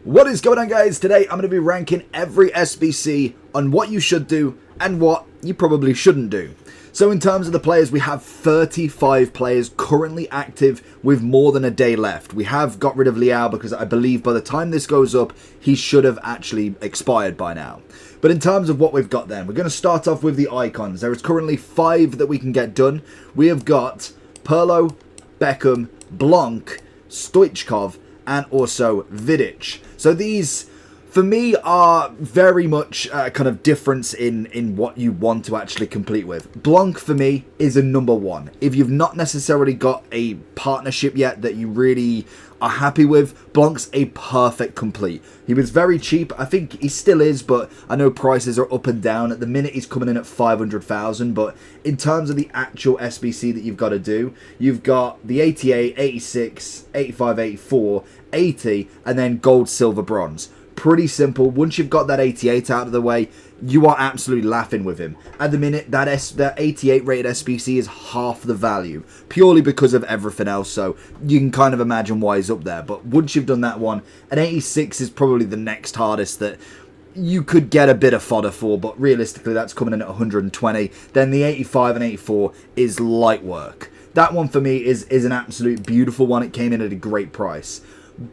What is going on, guys? Today I'm going to be ranking every SBC on what you should do and what you probably shouldn't do. So in terms of the players, we have 35 players currently active with more than a day left. We have got rid of Liao because I believe by the time this goes up, he should have actually expired by now. But in terms of what we've got then, we're going to start off with the icons. There is currently 5 that we can get done. We have got Pirlo, Beckham, Blanc, Stoichkov, and also Vidic. So these, for me, are very much kind of difference in what you want to actually complete with. Blanc, for me, is a number 1. If you've not necessarily got a partnership yet that you really are happy with, Blanc's a perfect complete. He was very cheap. I think he still is, but I know prices are up and down. At the minute, he's coming in at 500,000, but in terms of the actual SBC that you've got to do, you've got the 88, 86, 85, 84, 80, and then gold, silver, bronze. Pretty simple. Once you've got that 88 out of the way, you are absolutely laughing with him. At the minute, that 88 rated SBC is half the value, purely because of everything else, so you can kind of imagine why he's up there. But once you've done that one, an 86 is probably the next hardest that you could get a bit of fodder for, but realistically that's coming in at 120. Then the 85 and 84 is light work. That one for me is an absolute beautiful one. It came in at a great price.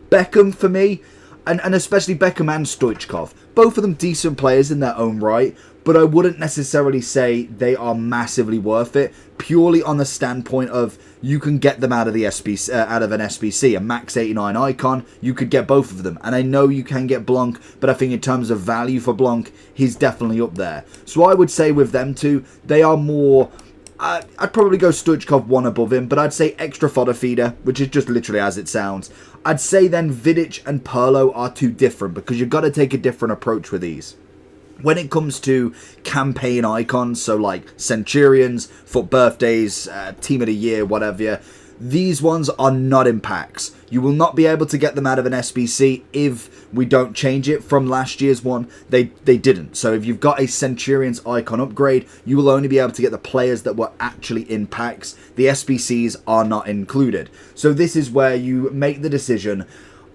Beckham for me, and especially Beckham and Stoichkov, both of them decent players in their own right, but I wouldn't necessarily say they are massively worth it, purely on the standpoint of you can get them out of the SBC, out of an SBC, a max 89 icon. You could get both of them, and I know you can get Blanc, but I think in terms of value for Blanc, he's definitely up there. So I would say with them two, they are more. I'd probably go Stoichkov 1 above him, but I'd say extra fodder feeder, which is just literally as it sounds. I'd say then Vidic and Pirlo are too different because you've got to take a different approach with these. When it comes to campaign icons, so like Centurions, Foot Birthdays, Team of the Year, whatever, these ones are not in packs. You will not be able to get them out of an SBC if we don't change it from last year's one. They didn't. So if you've got a Centurions icon upgrade, you will only be able to get the players that were actually in packs. The SBCs are not included. So this is where you make the decision,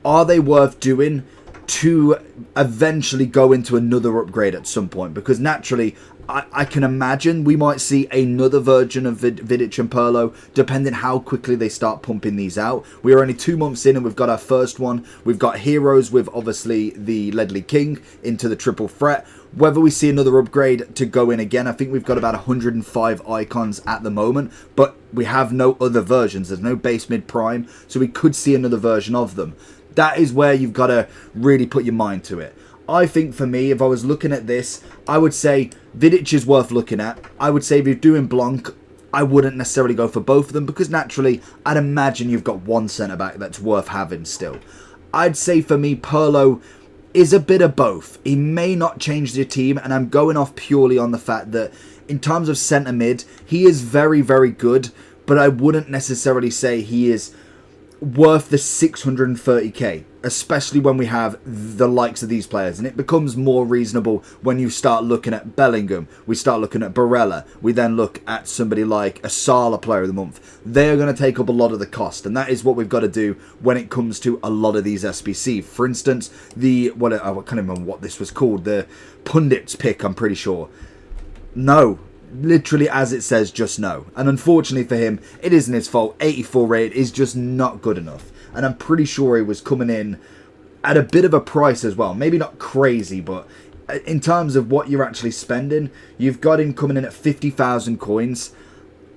are they worth doing to eventually go into another upgrade at some point? Because naturally, I can imagine we might see another version of Vidic and Pirlo, depending how quickly they start pumping these out. We are only 2 months in and we've got our first one. We've got Heroes with obviously the Ledley King into the triple threat. Whether we see another upgrade to go in again, I think we've got about 105 icons at the moment, but we have no other versions. There's no base mid prime, so we could see another version of them. That is where you've got to really put your mind to it. I think for me, if I was looking at this, I would say Vidic is worth looking at. I would say if you're doing Blanc, I wouldn't necessarily go for both of them because naturally, I'd imagine you've got one centre-back that's worth having still. I'd say for me, Pirlo is a bit of both. He may not change the team, and I'm going off purely on the fact that in terms of centre-mid, he is very, very good, but I wouldn't necessarily say he is worth the 630k, especially when we have the likes of these players, and it becomes more reasonable when you start looking at Bellingham, we start looking at Barella, we then look at somebody like a Salah player of the month. They're going to take up a lot of the cost, and that is what we've got to do when it comes to a lot of these SBC. For instance, I can't remember what this was called, the pundits pick, I'm pretty sure. No, literally as it says, just no. And unfortunately for him, it isn't his fault. 84 rated is just not good enough. And I'm pretty sure he was coming in at a bit of a price as well. Maybe not crazy, but in terms of what you're actually spending, you've got him coming in at 50,000 coins.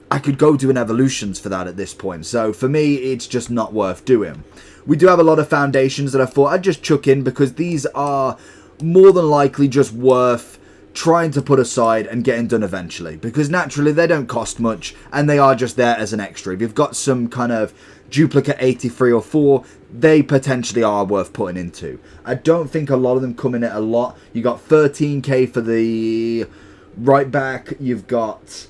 I could go do an Evolutions for that at this point. So for me, it's just not worth doing. We do have a lot of foundations that I thought I'd just chuck in because these are more than likely just worth trying to put aside and getting done eventually, because naturally they don't cost much and they are just there as an extra. If you've got some kind of duplicate 83 or 4, they potentially are worth putting into. I don't think a lot of them come in at a lot. You got 13k for the right back, you've got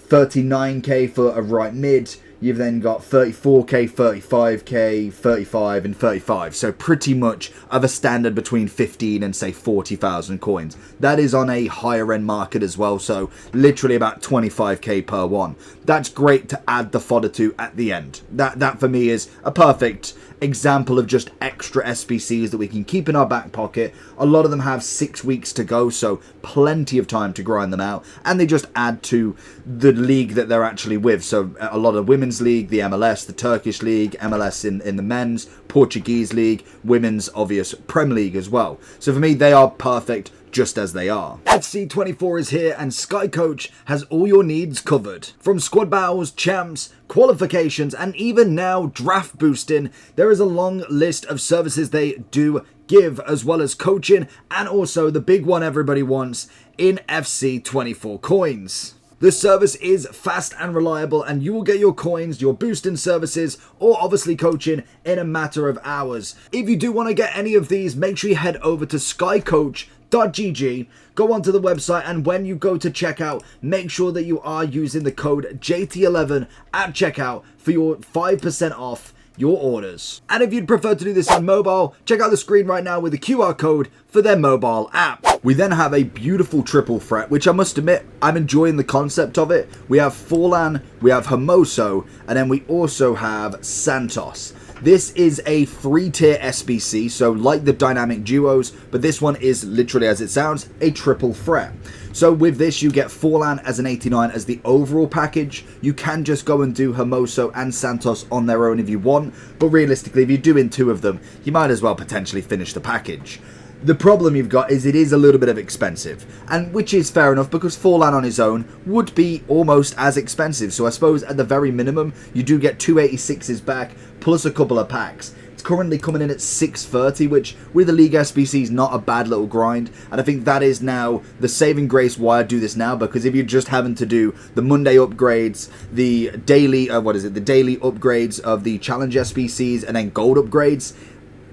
39k for a right mid, you've then got 34k, 35k, 35 and 35. So pretty much of a standard between 15 and say 40,000 coins. That is on a higher end market as well. So literally about 25k per one. That's great to add the fodder to at the end. That for me is a perfect example of just extra SBCs that we can keep in our back pocket. A lot of them have 6 weeks to go, so plenty of time to grind them out, and they just add to the league that they're actually with. So a lot of women's league, the MLS, the Turkish league, MLS in the men's, Portuguese league, women's obvious Prem League as well. So for me, they are perfect just as they are. FC24 is here, and Sky Coach has all your needs covered. From squad battles, champs, qualifications, and even now draft boosting, there is a long list of services they do give, as well as coaching, and also the big one everybody wants in FC24 coins. This service is fast and reliable, and you will get your coins, your boosting services, or obviously coaching in a matter of hours. If you do want to get any of these, make sure you head over to skycoach.gg, go onto the website, and when you go to checkout, make sure that you are using the code JT11 at checkout for your 5% off your orders. And if you'd prefer to do this on mobile, check out the screen right now with the QR code for their mobile app. We then have a beautiful triple threat, which I must admit, I'm enjoying the concept of it. We have Forlan, we have Hermoso, and then we also have Santos. This is a 3-tier SBC, so like the dynamic duos, but this one is literally, as it sounds, a triple threat. So with this, you get Forlan as an 89 as the overall package. You can just go and do Hermoso and Santos on their own if you want, but realistically, if you're doing 2 of them, you might as well potentially finish the package. The problem you've got is it is a little bit of expensive, and which is fair enough because Forlan on his own would be almost as expensive. So I suppose at the very minimum, you do get 286s back plus a couple of packs. It's currently coming in at 630, which with the League SBC is not a bad little grind. And I think that is now the saving grace why I do this now, because if you're just having to do the Monday upgrades, the daily, the daily upgrades of the Challenge SBCs and then gold upgrades,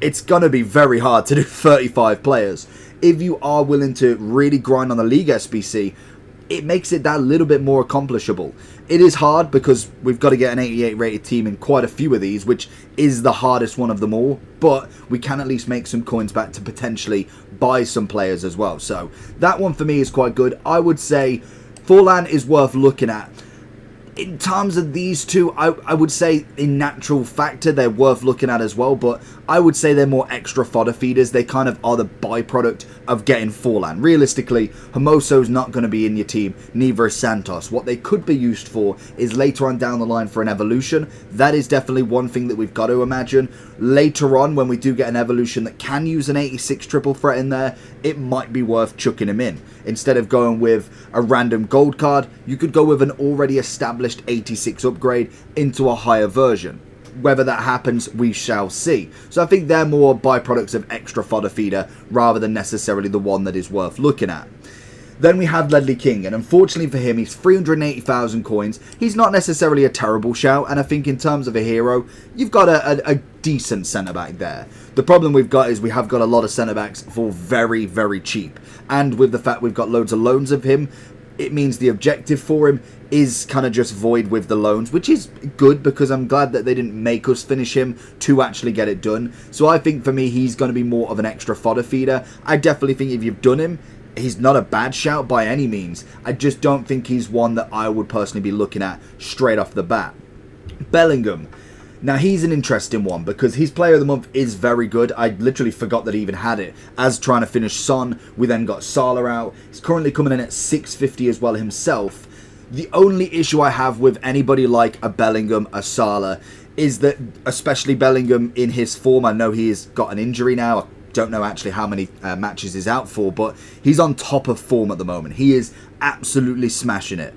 it's going to be very hard to do 35 players. If you are willing to really grind on the League SBC, it makes it that little bit more accomplishable. It is hard because we've got to get an 88 rated team in quite a few of these, which is the hardest one of them all, but we can at least make some coins back to potentially buy some players as well. So that one for me is quite good. I would say Forlan is worth looking at. In terms of these two, I would say in natural factor, they're worth looking at as well, but I would say they're more extra fodder feeders. They kind of are the byproduct of getting Forlan. Realistically, Hermoso's not going to be in your team, neither is Santos. What they could be used for is later on down the line for an evolution. That is definitely one thing that we've got to imagine. Later on, when we do get an evolution that can use an 86 triple threat in there, it might be worth chucking him in. Instead of going with a random gold card, you could go with an already established 86 upgrade into a higher version. Whether that happens, we shall see. So I think they're more byproducts of extra fodder feeder rather than necessarily the one that is worth looking at. Then we have Ledley King, and unfortunately for him, he's 380,000 coins. He's not necessarily a terrible shout, and I think in terms of a hero, you've got a decent centre-back there. The problem we've got is we have got a lot of centre-backs for very, very cheap. And with the fact we've got loads of loans of him, it means the objective for him is kind of just void with the loans, which is good because I'm glad that they didn't make us finish him to actually get it done. So I think for me, he's going to be more of an extra fodder feeder. I definitely think if you've done him, he's not a bad shout by any means. I just don't think he's one that I would personally be looking at straight off the bat. Bellingham. Now, he's an interesting one because his player of the month is very good. I literally forgot that he even had it. As trying to finish Son, we then got Salah out. He's currently coming in at 650 as well himself. The only issue I have with anybody like a Bellingham, a Salah, is that, especially Bellingham in his form, I know he has got an injury now. I don't know actually how many matches he's out for, but he's on top of form at the moment. He is absolutely smashing it.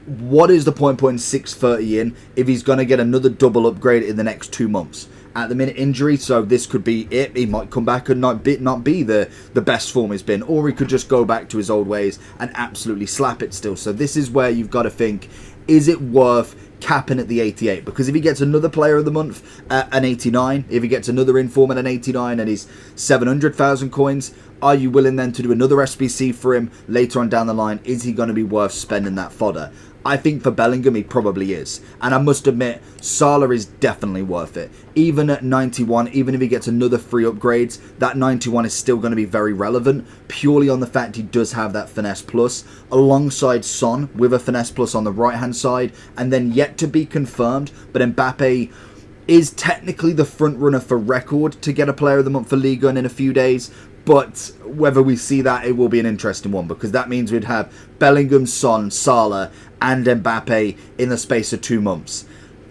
What is the point putting 630 in if he's going to get another double upgrade in the next 2 months? At the minute, injury, so this could be it. He might come back and not be the best form he's been, or he could just go back to his old ways and absolutely slap it still. So this is where you've got to think, is it worth capping at the 88? Because if he gets another player of the month at an 89, if he gets another inform at an 89 and he's 700,000 coins, are you willing then to do another SBC for him later on down the line? Is he going to be worth spending that fodder? I think for Bellingham, he probably is. And I must admit, Salah is definitely worth it. Even at 91, even if he gets another 3 upgrades, that 91 is still going to be very relevant, purely on the fact he does have that Finesse Plus, alongside Son, with a Finesse Plus on the right-hand side, and then yet to be confirmed, but Mbappe is technically the front runner for record to get a player of the month for Liga in a few days. But whether we see that, it will be an interesting one, because that means we'd have Bellingham, Son, Salah and Mbappe in the space of 2 months.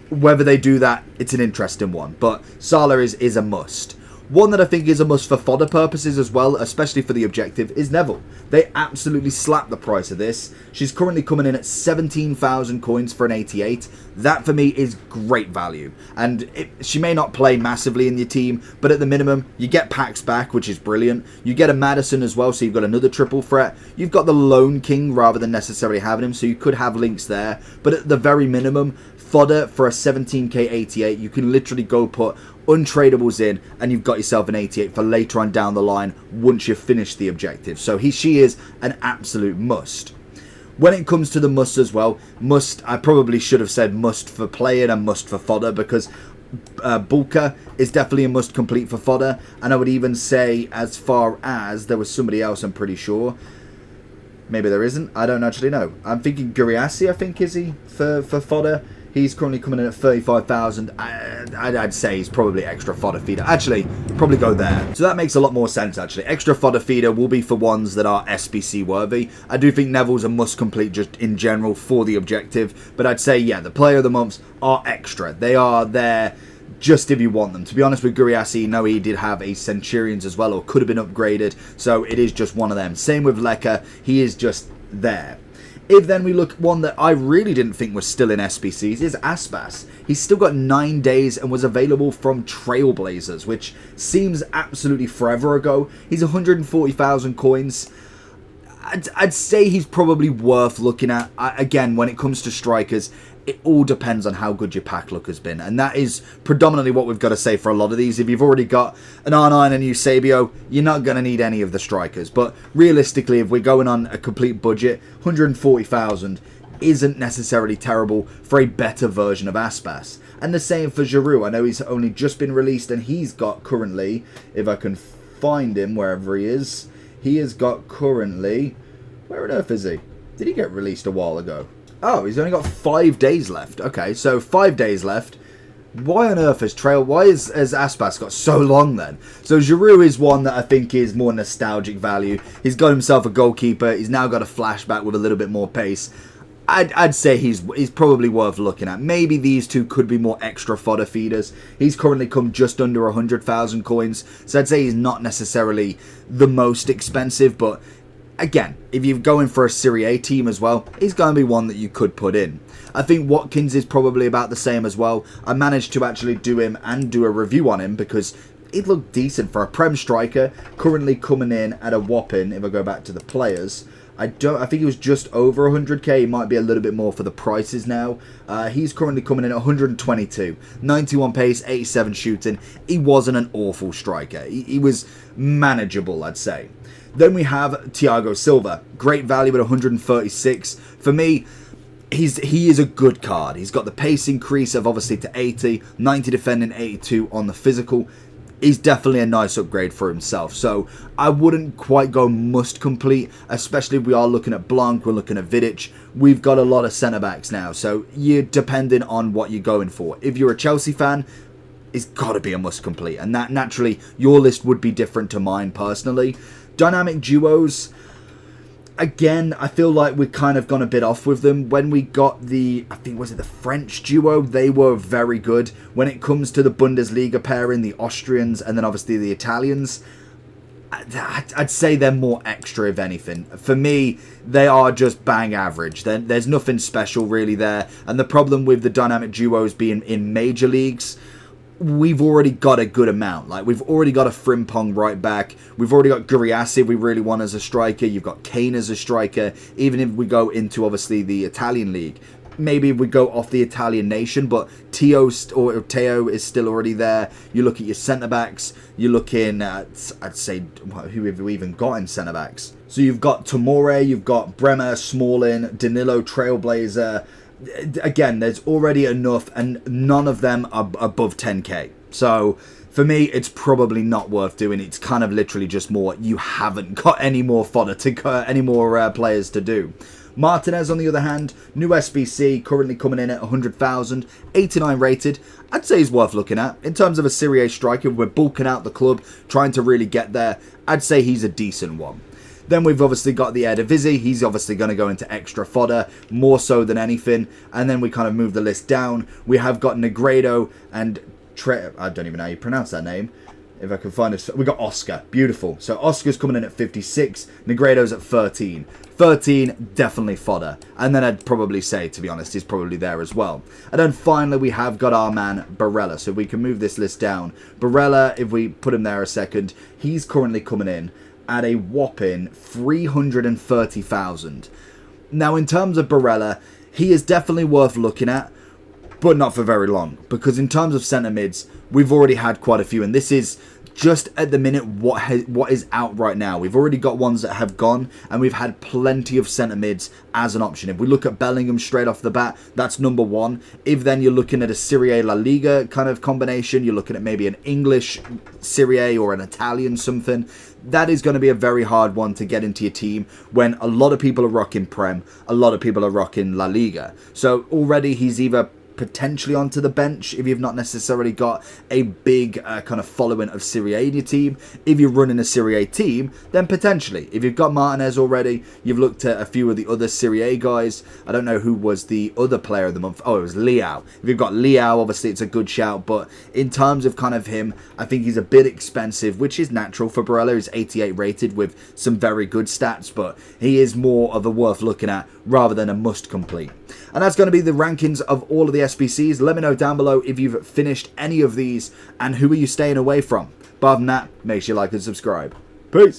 Whether they do that, it's an interesting one. But Salah is a must. One that I think is a must for fodder purposes as well, especially for the objective, is Neville. They absolutely slapped the price of this. She's currently coming in at 17,000 coins for an 88. That for me is great value. And she may not play massively in your team, but at the minimum, you get packs back, which is brilliant. You get a Maddison as well, so you've got another triple threat. You've got the Lone King rather than necessarily having him, so you could have links there. But at the very minimum, fodder for a 17k 88, you can literally go put untradables in and you've got yourself an 88 for later on down the line once you've finished the objective. So she is an absolute must. When it comes to the must as well, I probably should have said must for playing and must for fodder, because Bulka is definitely a must complete for fodder, and I would even say, as far as there was somebody else, I'm pretty sure. Maybe there isn't. I don't actually know. I'm thinking Guriassi, I think, is he for fodder. He's currently coming in at 35,000. I'd say he's probably extra fodder feeder. Actually, probably go there. So that makes a lot more sense, actually. Extra fodder feeder will be for ones that are SBC worthy. I do think Neville's a must complete just in general for the objective. But I'd say, yeah, the player of the months are extra. They are there just if you want them. To be honest with Guriassi, no, he did have a Centurions as well, or could have been upgraded. So it is just one of them. Same with Leka. He is just there. If then we look, one that I really didn't think was still in SBCs is Aspas. He's still got 9 days and was available from Trailblazers, which seems absolutely forever ago. He's 140,000 coins. I'd say he's probably worth looking at. Again, when it comes to strikers, it all depends on how good your pack look has been. And that is predominantly what we've got to say for a lot of these. If you've already got an R9 and Eusebio, you're not going to need any of the strikers. But realistically, if we're going on a complete budget, 140,000 isn't necessarily terrible for a better version of Aspas. And the same for Giroud. I know he's only just been released, and he's got currently, if I can find him wherever he has got currently... Where on earth is he? Did he get released a while ago? Oh, he's only got 5 days left. Okay, so 5 days left. Why on earth has Aspas got so long then? So Giroud is one that I think is more nostalgic value. He's got himself a goalkeeper. He's now got a flashback with a little bit more pace. I'd say he's probably worth looking at. Maybe these two could be more extra fodder feeders. He's currently come just under 100,000 coins. So I'd say he's not necessarily the most expensive, but... Again, if you're going for a Serie A team as well, he's going to be one that you could put in. I think Watkins is probably about the same as well. I managed to actually do him and do a review on him because it looked decent for a Prem striker. Currently coming in at a whopping, if I go back to the players, I think he was just over 100k. He might be a little bit more for the prices now. He's currently coming in at 122. 91 pace, 87 shooting. He wasn't an awful striker. He was manageable, I'd say. Then we have Thiago Silva. Great value at 136. For me, he is a good card. He's got the pace increase of obviously to 80, 90 defending, 82 on the physical. He's definitely a nice upgrade for himself. So I wouldn't quite go must complete, especially if we are looking at Blanc, we're looking at Vidic. We've got a lot of centre-backs now, so you're depending on what you're going for. If you're a Chelsea fan, it's got to be a must complete. And that naturally, your list would be different to mine personally. Dynamic duos, again, I feel like we've kind of gone a bit off with them. When we got the, I think, was it the French duo? They were very good. When it comes to the Bundesliga pairing, the Austrians and then obviously the Italians, I'd say they're more extra, if anything. For me, they are just bang average. There's nothing special really there. And the problem with the dynamic duos being in major leagues, we've already got a good amount. Like, we've already got a Frimpong right back. We've already got Guriassi we really want as a striker. You've got Kane as a striker. Even if we go into, obviously, the Italian league. Maybe we go off the Italian nation, but Teo is still already there. You look at your centre-backs. You're looking at, I'd say, who have we even got in centre-backs? So you've got Tomore, you've got Bremer, Smalling, Danilo, Trailblazer. Again, there's already enough, and none of them are above 10k. So for me, it's probably not worth doing. It's kind of literally just more. You haven't got any more fodder to go, any more players to do. Martinez, on the other hand, new SBC, currently coming in at 100,000, 89 rated. I'd say he's worth looking at. In terms of a Serie A striker, we're bulking out the club, trying to really get there. I'd say he's a decent one. Then we've obviously got the Eredivisie. He's obviously going to go into extra fodder, more so than anything. And then we kind of move the list down. We have got Negredo and I don't even know how you pronounce that name. If I can find it. We got Oscar. Beautiful. So Oscar's coming in at 56. Negredo's at 13. 13, definitely fodder. And then I'd probably say, to be honest, he's probably there as well. And then finally, we have got our man, Barella. So we can move this list down. Barella, if we put him there a second, he's currently coming in at a whopping 330,000. Now, in terms of Barella, he is definitely worth looking at, but not for very long. Because in terms of centre mids, we've already had quite a few, and this is just at the minute what is out right now. We've already got ones that have gone, and we've had plenty of centre mids as an option. If we look at Bellingham straight off the bat, that's number one. If then you're looking at a Serie A La Liga kind of combination, you're looking at maybe an English Serie A or an Italian something, that is going to be a very hard one to get into your team when a lot of people are rocking Prem, a lot of people are rocking La Liga. So already he's either potentially onto the bench if you've not necessarily got a big kind of following of Serie A in your team. If you're running a Serie A team, then potentially. If you've got Martinez already, you've looked at a few of the other Serie A guys. I don't know who was the other player of the month. Oh, it was Leao. If you've got Leao, obviously it's a good shout, but in terms of kind of him, I think he's a bit expensive, which is natural for Barella. He's 88 rated with some very good stats, but he is more of a worth looking at rather than a must complete. And that's going to be the rankings of all of the SBCs. Let me know down below if you've finished any of these and who are you staying away from. But other than that, make sure you like and subscribe. Peace.